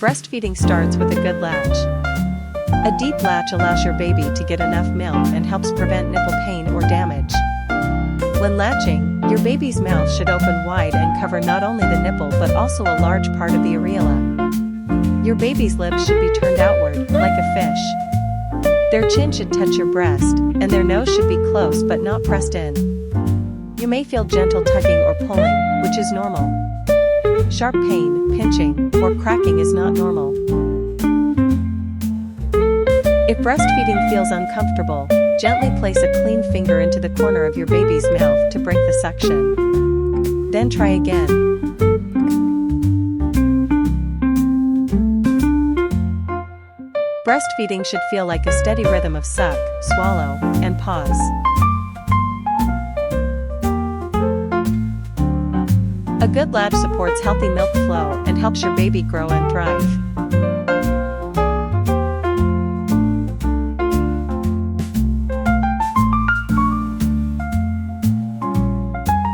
Breastfeeding starts with a good latch. A deep latch allows your baby to get enough milk and helps prevent nipple pain or damage. When latching, your baby's mouth should open wide and cover not only the nipple but also a large part of the areola. Your baby's lips should be turned outward, like a fish. Their chin should touch your breast, and their nose should be close but not pressed in. You may feel gentle tugging or pulling, which is normal. Sharp pain, pinching, or cracking is not normal. If breastfeeding feels uncomfortable, gently place a clean finger into the corner of your baby's mouth to break the suction. Then try again. Breastfeeding should feel like a steady rhythm of suck, swallow, and pause. A good latch supports healthy milk flow and helps your baby grow and thrive.